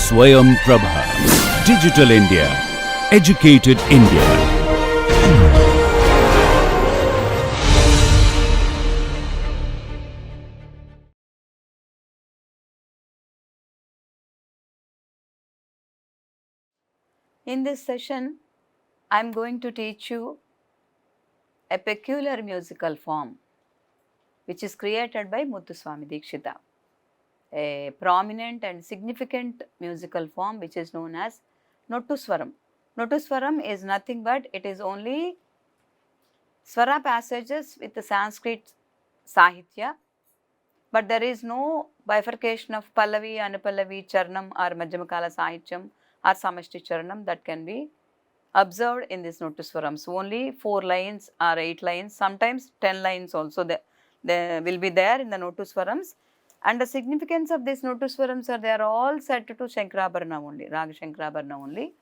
Swayam Prabha. Digital India. Educated India. In this session, I am going to teach you a peculiar musical form which is created by Muthuswami Dikshita, a prominent and significant musical form which is known as Nottusvaram. Nottusvaram is nothing but it is only swara passages with the Sanskrit Sahitya, but there is no bifurcation of Pallavi, Anupallavi, Charnam or Madhyamakala Sahityam or Samashti Charnam that can be observed in this Nottusvarams. Only 4 lines or 8 lines, sometimes 10 lines also they will be there in the Nottusvarams. And the significance of these Nottusvarams are they are all set to Sankarabharanam only, Raga Sankarabharanam only.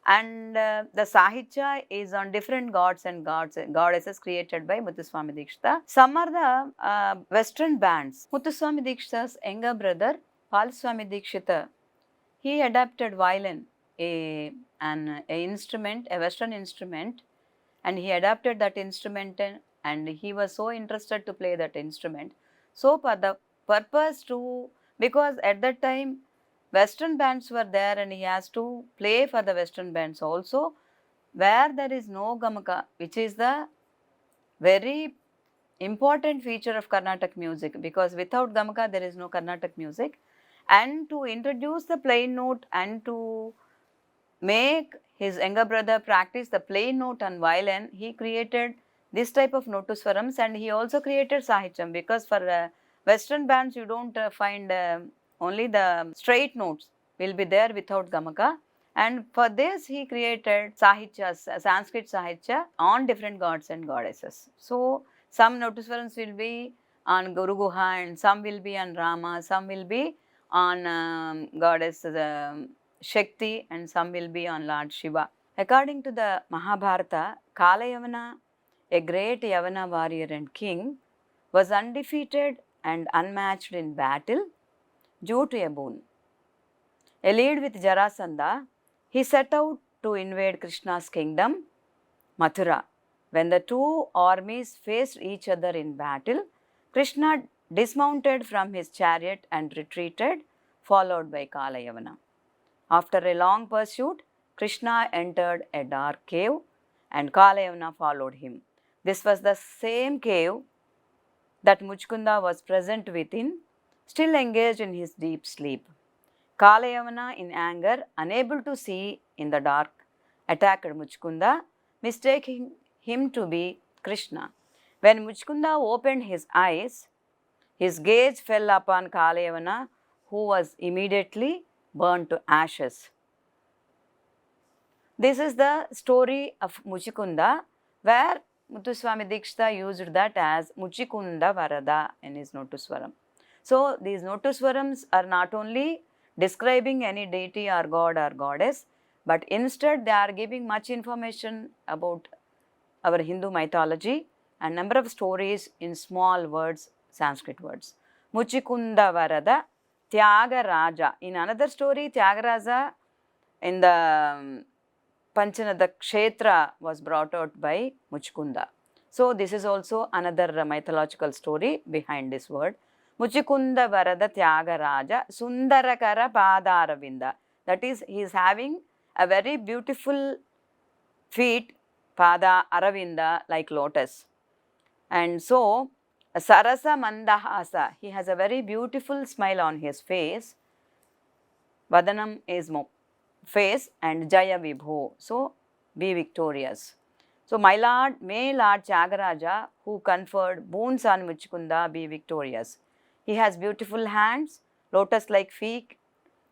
And the Sahitya is on different gods and goddesses created by Muthuswami Dikshita. Some are the Western bands. Muthuswami Dikshita's younger brother, Palaswami Dikshita, he adapted violin, an instrument, a Western instrument, and he adapted that instrument and he was so interested to play that instrument. So for the purpose to, because at that time Western bands were there and he has to play for the Western bands also, where there is no gamaka, which is the very important feature of Carnatic music, because without gamaka there is no Carnatic music. And to introduce the plain note and to make his younger brother practice the plain note on violin, he created this type of Nottusvarams, and he also created Sahityam, because for Western bands you don't find only the straight notes will be there without gamaka, and for this he created Sahityas, Sanskrit Sahitya on different gods and goddesses. So some Nottusvarams will be on Guru Guha and some will be on Rama, some will be on goddess Shakti and some will be on Lord Shiva. According to the Mahabharata, Kalayavana, a great Yavana warrior and king, was undefeated and unmatched in battle due to a boon. Allied with Jarasandha, he set out to invade Krishna's kingdom, Mathura. When the two armies faced each other in battle, Krishna dismounted from his chariot and retreated, followed by Kalayavana. After a long pursuit, Krishna entered a dark cave and Kalayavana followed him. This was the same cave that Muchukunda was present within, still engaged in his deep sleep. Kalayavana, in anger, unable to see in the dark, attacked Muchukunda, mistaking him to be Krishna. When Muchukunda opened his eyes, his gaze fell upon Kalayavana, who was immediately burned to ashes. This is the story of Muchukunda, where Muthuswami Dikshita used that as Muchukunda Varada in his Nottusvaram. So these Nottusvarams are not only describing any deity or god or goddess, but instead they are giving much information about our Hindu mythology and number of stories in small words, Sanskrit words. Muchukunda Varada, Tyagaraja. In another story, Tyagaraja in the Panchanada Kshetra was brought out by Muchukunda. So this is also another mythological story behind this word. Muchukunda Varada Tyagaraja Sundarakara Padaravinda. That is, he is having a very beautiful feet, Pada Aravinda, like lotus. And so Sarasa Mandahasa, he has a very beautiful smile on his face. Vadanam is face and Jaya Vibho, so be victorious. So my lord, may Lord Tyagaraja, who conferred boons on Muchukunda, be victorious. He has beautiful hands, lotus-like feet,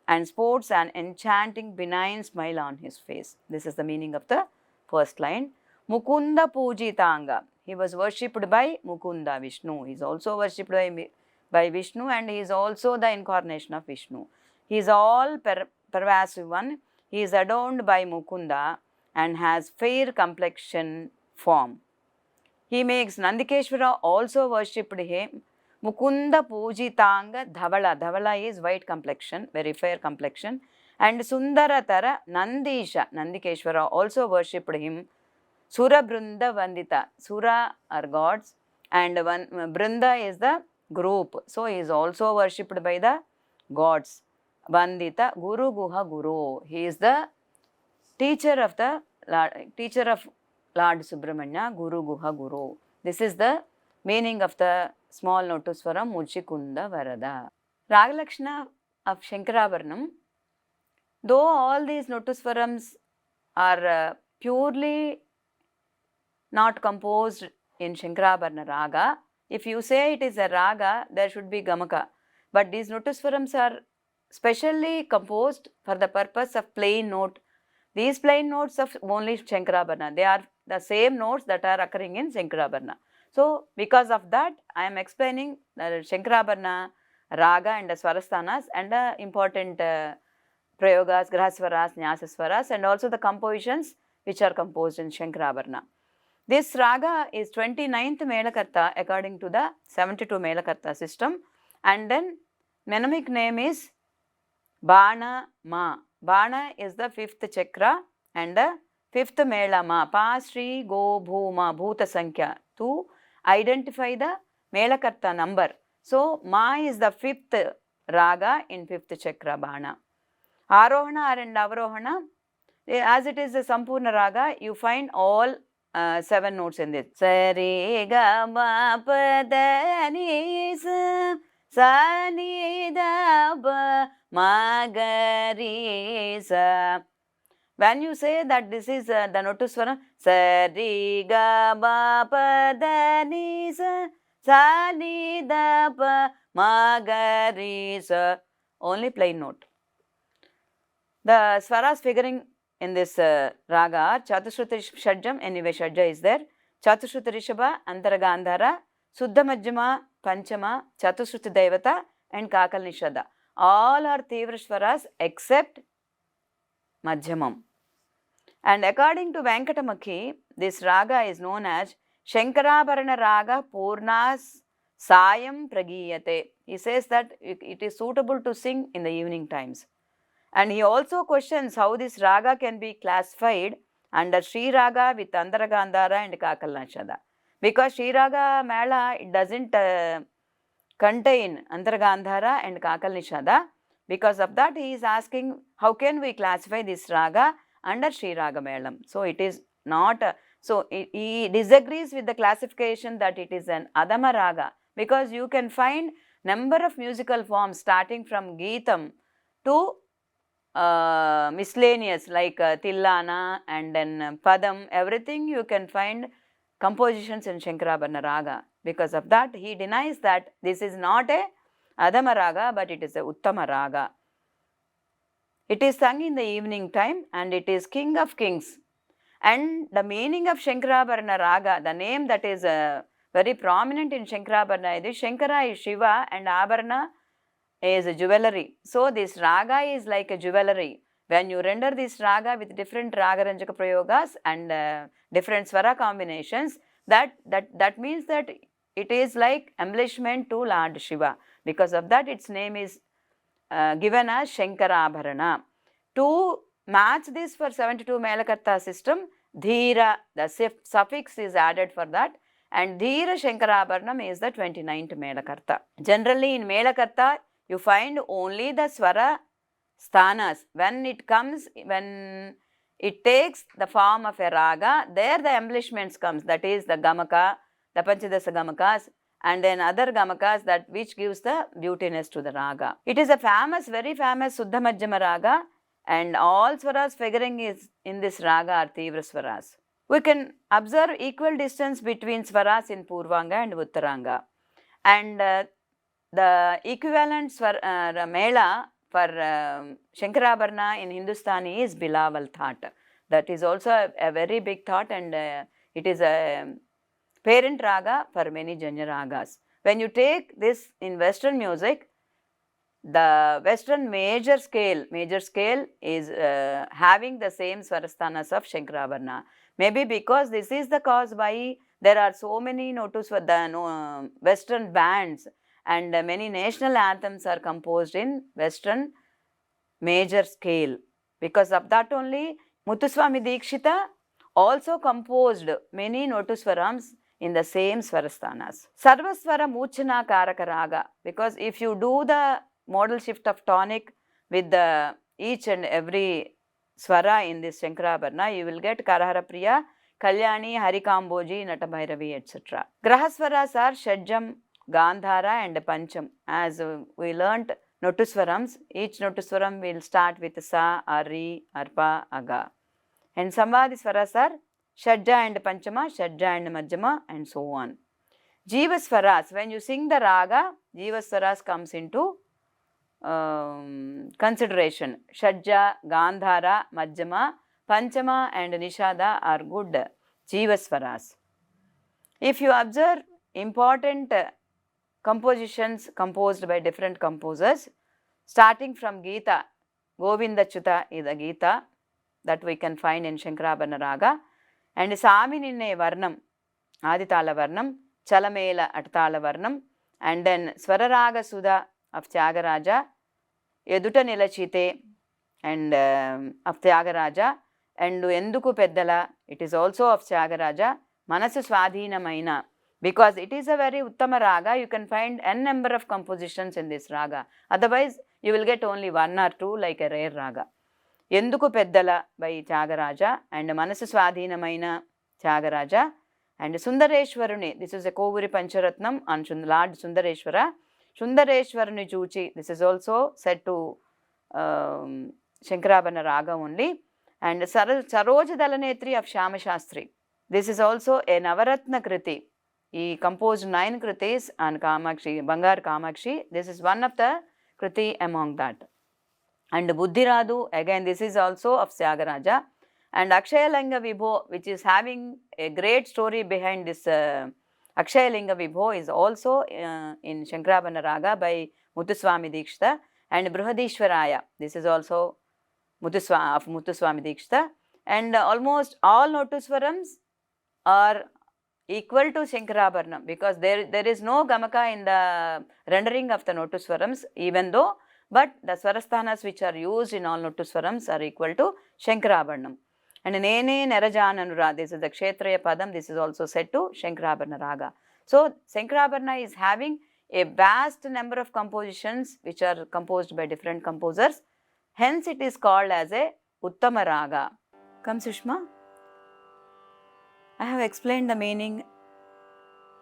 and sports an enchanting benign smile on his face. This is the meaning of the first line. Mukunda Pujitanga. He was worshipped by Mukunda, Vishnu. He is also worshipped by Vishnu, and he is also the incarnation of Vishnu. He is all pervasive one. He is adorned by Mukunda and has fair complexion form. He makes Nandikeshwara also worshipped him. Mukunda Pujitanga Dhavala. Dhavala is white complexion, very fair complexion. And Sundaratara, Nandisha, Nandikeshwara also worshipped him. Sura Brunda Vandita, Sura are gods and Brunda is the group. So he is also worshipped by the gods. Vandita, Guru Guha Guru. He is the teacher of Lord Subramanya, Guru Guha Guru. This is the meaning of the small Nottusvaram, Muchukunda, Varada. Ragalakshana of Sankarabharanam, though all these Nottusvarams are purely not composed in Sankarabharana raga, if you say it is a raga, there should be gamaka. But these Nottusvarams are specially composed for the purpose of plain note. These plain notes of only Sankarabharana, they are the same notes that are occurring in Sankarabharana. So, because of that, I am explaining the Sankarabharana raga and the Swarasthanas and the important prayogas, grahaswaras, nyasaswaras and also the compositions which are composed in Sankarabharana. This raga is 29th Melakarta according to the 72 Melakarta system, and then mnemonic name is Bana Ma. Bana is the 5th chakra and the 5th Mela Ma. Pa, Shri, Go, Bhuma, Bhuta Sankhya to identify the Melakarta number. So, Ma is the 5th raga in 5th chakra Bana. Arohana and Avarohana, as it is a Sampurna raga, you find all 7 notes in this. Sari ga ma pa da ni sa sa ni da ba ma ga ri sa. When you say that this is the Nottusvaram, Sari ga ma pa da ni sa sa ni da ba ma ga ri sa, only plain note. The swaras figuring in this raga are Chatushruta Shadjam, anyway Shadja is there, Chatushruta Rishabha, Antaragandhara, Suddha Majjama, Panchama, Chatushruta Devata and Kakal Nishada. All are Tivra Swaras except Majjamam. And according to Venkatamaki, this raga is known as Sankarabharana raga Purnas Sayam Pragiyate. He says that it is suitable to sing in the evening times. And he also questions how this raga can be classified under Sri Raga with Antaragandhara and Kakalnashada. Because Sri Raga Mela, it doesn't contain Antaragandhara and Kakalnishada. Because of that, he is asking how can we classify this raga under Sri Raga Melam. So, it is not, he disagrees with the classification that it is an Adama raga. Because you can find number of musical forms starting from Geetam to miscellaneous like Tillana and then Padam, everything you can find compositions in Sankarabharana raga. Because of that, he denies that this is not a Adama raga, but it is a Uttama raga. It is sung in the evening time and it is king of kings. And the meaning of Sankarabharana raga, the name that is very prominent in Sankarabharana is Shankara is Shiva and Abharana is a jewelry. So, this raga is like a jewelry. When you render this raga with different raga ranjaka prayogas and different swara combinations, that means that it is like embellishment to Lord Shiva. Because of that, its name is given as Sankarabharana. To match this for 72 Melakarta system, Dhira, the suffix is added for that, and Dhira Sankarabharanam is the 29th Melakarta. Generally in Melakarta, you find only the swara sthanas. When it takes the form of a raga, there the embellishments comes, that is the gamaka, the panchadasa gamakas and then other gamakas that which gives the beautiness to the raga. It is a famous, very famous Suddha Majjama raga and all swaras figuring is in this raga are Tivra swaras. We can observe equal distance between swaras in Purvanga and Uttaranga. And the equivalent mela for Sankarabharana in Hindustani is Bilawal thought. That is also a very big thought and it is a parent raga for many Janya ragas. When you take this in Western music, the Western major scale is having the same swarasthanas of Sankarabharana. Maybe because this is the cause why there are so many Western bands and many national anthems are composed in Western major scale. Because of that only, Muthuswami Dikshita also composed many Nottusvarams in the same Swarasthanas. Sarvaswara Muchana Karaka Raga, because if you do the modal shift of tonic with the each and every swara in this Sankarabharanam, you will get Karahara Priya, Kalyani, Harikamboji, Natabhairavi, etc. Grahaswaras are Shadjam, Gandhara and Pancham. As we learnt Nottusvarams, each Nottusvaram will start with Sa, Ari, Arpa, Aga. And Samvadi swaras are Shadja and Panchama, Shadja and Majjama, and so on. Jivaswaras, when you sing the raga, Jivaswaras comes into consideration. Shadja, Gandhara, Majjama, Panchama and Nishada are good Jivaswaras. If you observe important compositions composed by different composers, starting from Gita, Govindachyuta is a Gita that we can find in Sankarabharana Raga, and Saminine Varnam, Aditala Varnam, Chalamela Atala Varnam, and then Swararaga Sudha of Tyagaraja, Eduta Nilachite and of Tyagaraja, and Enduku Peddala, it is also of Tyagaraja, Manasu Swadhinamaina. Because it is a very Uttama Raga, you can find n number of compositions in this Raga. Otherwise, you will get only one or two like a rare Raga. Enduku Peddala by Tyagaraja and Manasu Swadhinamaina Tyagaraja and Sundareshwaruni. This is a Kovuri Pancharatnam on Lord Sundareshwara. Sundareshwaruni Chuchi. This is also said to Sankarabharana Raga only. And Saroja Dalanetri of Shyama Shastri. This is also a Navaratna Kriti. He composed 9 Kritis on Kamakshi, Bangar Kamakshi. This is one of the Kriti among that. And Buddhiradu, again this is also of Tyagaraja. And Akshayalinga Vibho, which is having a great story behind this Akshayalinga Vibho, is also in Sankarabharana Raga by Muthuswami Dikshita. And Brihadishwaraya, this is also of Muthuswami Dikshita. And almost all Nottusvarams are equal to Sankarabharanam, because there is no Gamaka in the rendering of the Nottusvarams, even though, but the Swarasthanas which are used in all Nottusvarams are equal to Sankarabharanam. And Nene Nerajananura, this is the Kshetraya Padam, this is also said to Sankarabharana Raga. So Sankarabharana is having a vast number of compositions which are composed by different composers. Hence it is called as a Uttama Raga. Come Sushma. I have explained the meaning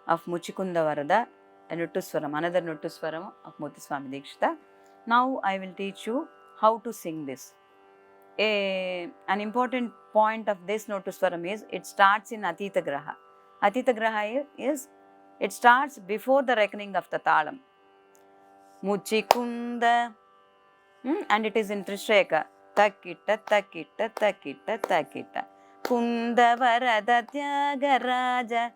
of Muchukunda Varada, a Nottusvaram, another Nottusvaram of Muthuswami Dikshita. Now I will teach you how to sing this. An important point of this Nottusvaram is it starts in Atita Graha. Atita Graha is, it starts before the reckoning of the Talam. Muchukunda, and it is in Trisra. Takita, takita, takita, takita. Kunda Varada Tyagaraja,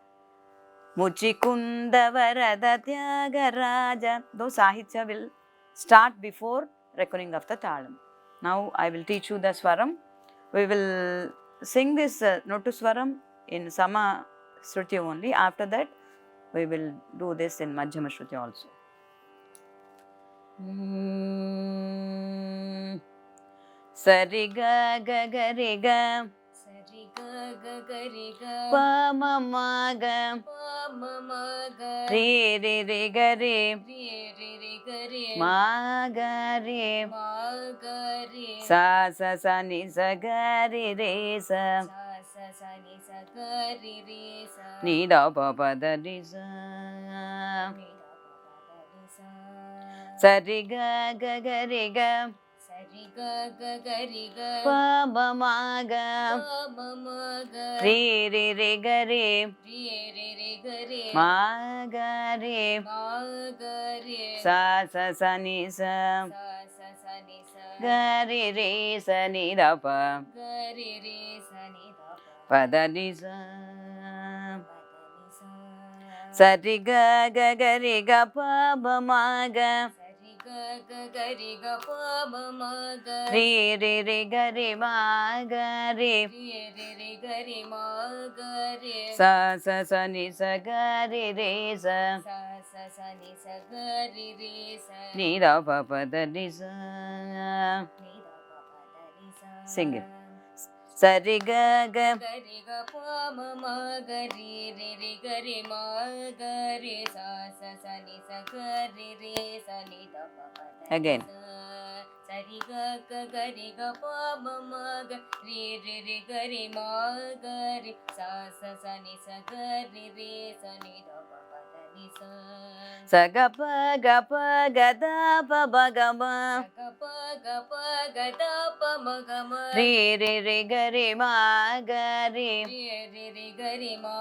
Muchukunda Varada Tyagaraja. Those Sahitya will start before reckoning of the Talam. Now I will teach you the Swaram. We will sing this Nottusvaram in Sama Shruti only. After that, we will do this in Madhyama Shruti also. Sariga ga ga re ga. Pa ma ma ga. Re re re ga re. Ma ga re. Sa sa sa ni sa ga re re sa. Ni da pa pa da ni sa. Sa re ga ga ga re ga. Pa ma ma ga. Re re re ga re. Ma ga re. Sa sa sa ni sa. Ga re re sa ni da pa. Pa da ni sa. Sa re ga ga ga re ga pa ma ma ga. Re re re ga re ma ga re. Sa sa sa ni sa ga re re sa. Ni da pa pa da ni sa. Sing it. Sari ga ga gari ga pa ma ma gari re re gari ma gari sa sa sa ni sa gari re sa ni da pa pa da Again. sari ga ga gari ga pa ma ma gari re re gari ma gari sa sa sa ni sa gari re sa ni da pa pa da ni sa sa ga pa ga da pa ba ga ma ga pa ga da pa ma ga ma re re re ga re ma ga re re re re ga re ma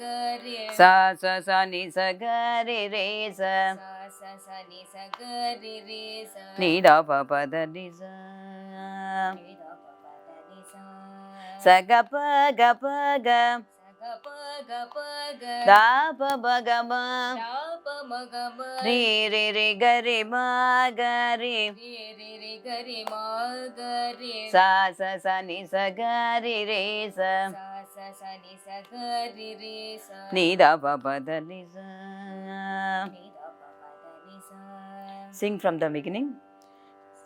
ga re sa sa sa ni sa ga re re sa sa sa sa ni sa ga re re sa ni da pa pa da ni sa ni da pa pa da ni sa sa ga pa ga sa ga pa ga da pa ba ga ma da pa ma ga ma re re re ga re ma ga re re re re ga re ma ga re sa sa sa ni sa ga re re sa sa sa sa ni sa ga re re sa ni da pa pa da ni sa. ni da pa pa da ni sa Sing from the beginning.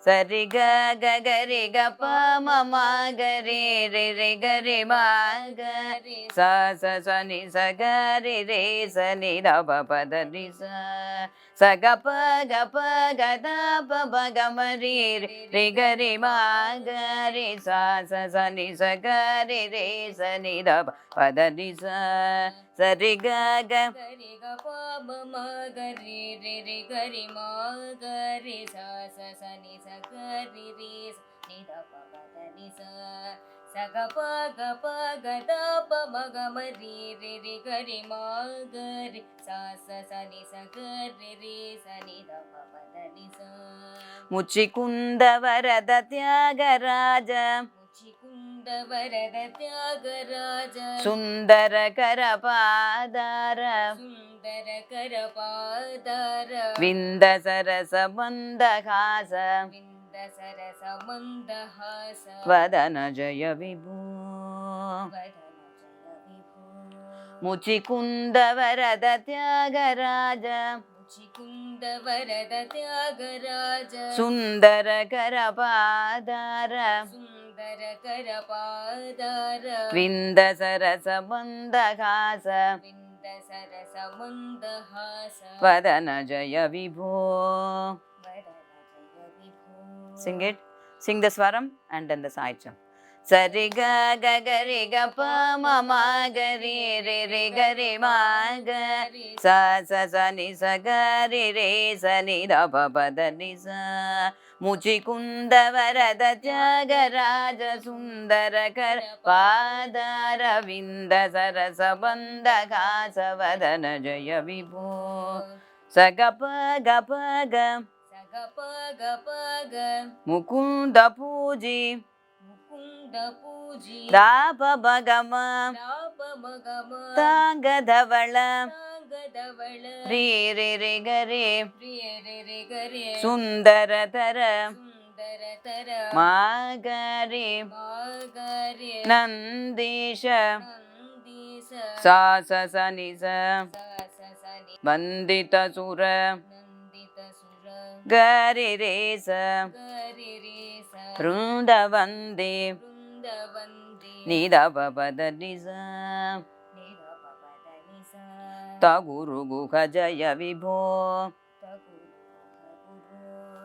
Sari ga ga ga re ga pa ma ma ga re re re ga re ma ga sa sa sa ni sa ga re re sa ni da pa pa da ni sa sa ga pa da pa ba ga ma re re ga re ma ga re sa sa sa ni sa ga re re sa ni da pa pa da ni sa sari ga ga gari ga pa ma ma gari re re gari ma gari sa sa sa ni sa gari re sa ni da pa pa da ni sa sa ga pa da pa ma ga ma re re re gari ma gari sa sa sa ni sa gari re sa ni da pa pa da ni sa Muchukunda Varada Tyagaraja Muchukunda Varada Tyagaraja Sundara Karapadara Sundara Karapadara Vinda Sarasa Mandahasa Vinda Sarasa Mandahasa Vadana Jaya Vibhu Vadana Jaya Vibhu Muchukunda Varada Tyagaraja Muchukunda Varada Tyagaraja Sundara Karapadara Sundara Karapadara Vinda Sarasa Mandahasa Vinda Sarasa Mandahasa Vadana Jaya Vibhu. Vadana Jaya Vibhu Sing it. Sing the swaram and then the sahajam. Sari ga ga ga re ga pa ma ma ga re re re ga re ma ga sa sa sa ni sa ga re re sa ni da pa pa da ni sa Muchukunda Varada Tyagaraja Sundara Kar Padara Vinda Sarasa Bandhakasa Vadana Jaya Vibhu sa ga pa ga Mukunda Puji Mukunda Puji Dapa Bagama Dapa Magama Tanga Davala Tangadavala Re Re Re Gare Re Re Re Gare Sundara Tara Sundara Tara Magare Magare Nandisha Nandisa Sa Sa Sa Ni Sa Sa Sa Sa Ni Bandita Sura Nandita Sura Gare Re Sa Gare Re Sa Runda Vande Vrindavandi Nida Baba Nisa Nida Papa Danisa Taguru Gukha Jaya Vibho Taguru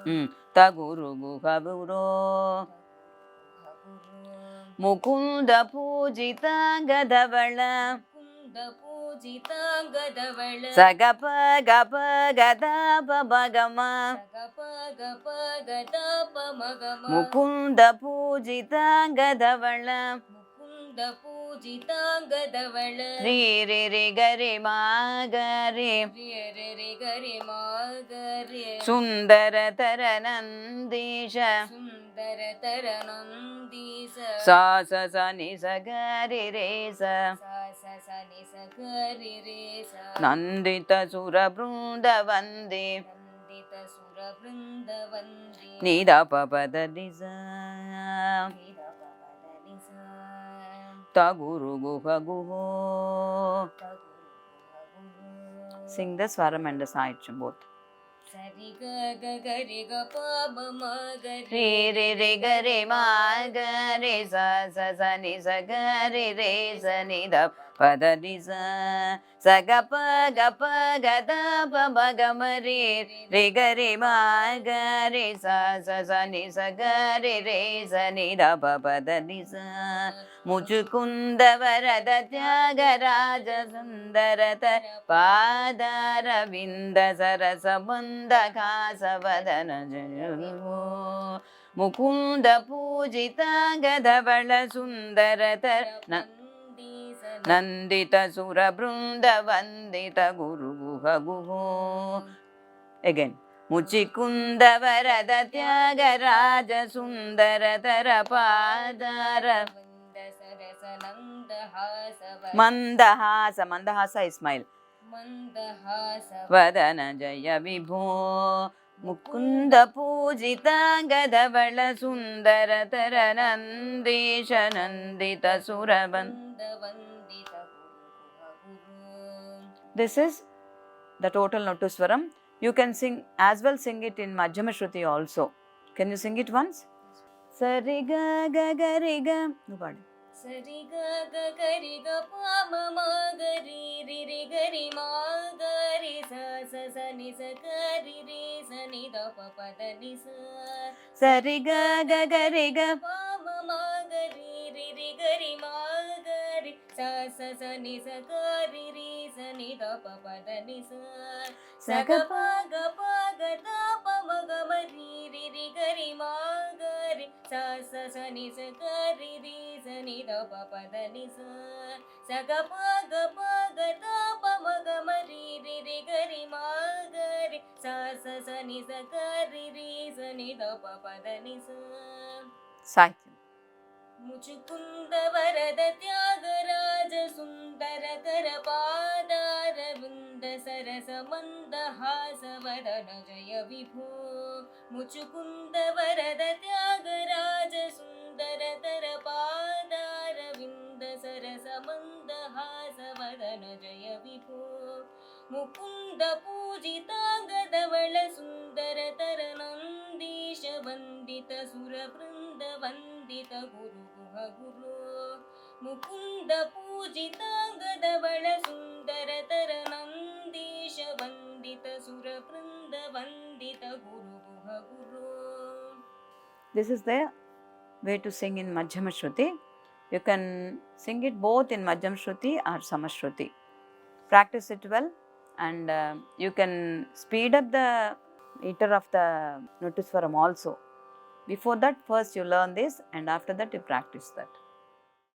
Guru Taguru Gukha Buro Guru Mukunda Pujita Gadavala Mukunda Pujita Gadavala Sagapa Gapa Gadapa Bagama Sagapa Gapa Gadapa Magama Mukunda Pujita Gadavala Mukunda Pujita Gadavala Re Re Re Gare Magare Re Re Re Gare Magare Sundara Taranandisha Sundara Taranandisa Sa Sa Sa Ni Sa Gare Re Sa Sa Sa Sa Ni Sa Gare Re Sa Nandita Sura Brunda Vande Nandita Sura Vrindavandi Nida Papa Nisa Nida Papa Danisa Taguru Gukha Guho. Taguru Guru Sing the swaram and the sahajam both. Sari ga ga ga re ga pa ma ma ga re re re ga re ma ga re sa sa sa ni sa ga re sa ni da pa da ni sa sa ga pa da pa ma ga ma re ga re ma ga re sa sa sa ni sa ga re sa ni da pa da ni sa Muchukunda Varada Tyagaraja Sundarata Padara Vinda Sarasa Manda Kasa Vadana Jayavivo Mukunda Pujita Gadavala Sundarata Nandita Sura Brunda Vandita Guru Guha Guho. Again. Muchukunda Varada Tyagaraja Sundaratara Padara Mandahasa is smile. Vadana Jaya Vibho Mukunda Pujita Gadavala Sundara Taranandisha Nandita Suraban. This is the total Nottusvaram. You can sing as well, sing it in Madhyama Shruti also. Can you sing it once? Sari ga ga ga re ga. No, pardon. Sari ga ga ga re ga pa ma ma ga re ga re ma ga re sa sa sa ni sa ga re sa ni da pa pa da ni sa. Sari ga ga ga re ga pa ma ma ga re ga re ma ga re sa sa sa ni sa ga re sa ni da pa pa da ni sa. Sa ga pa da pa ma ga ma re ga re ma ga re sa sa sa ni sa ga re sa ni da pa pa da ni sa. Sa ga pa da pa ma ga ma re ga re ma ga re sa sa sa ni sa ga re sa ni da pa pa da ni sa. Sakyam. Muchukunda Varada Tyagaraja Sundaratara Padara Vinda Sarasa Mandahasa Vadana Jaya Vibho Muchukunda Varada Tyagaraja Sundaratara Padara Vinda Sarasa Mandahasa Vadana Jaya Vibho Mukunda Pujita Gadavala Sundaratara Nandisha Vandita Sura Vrinda Vandita Guru Guha Guru Mukunda Pujita Gadabala Sundaratara Nandisha Vandita Sura Vrinda Vandita Guru Guha Guru. This is the way to sing in Madhyama Shruti. You can sing it both in Madhyama Shruti or Samashruti. Practice it well, and you can speed up the meter of the Nottusvaram also. Before that, first you learn this, and after that you practice that.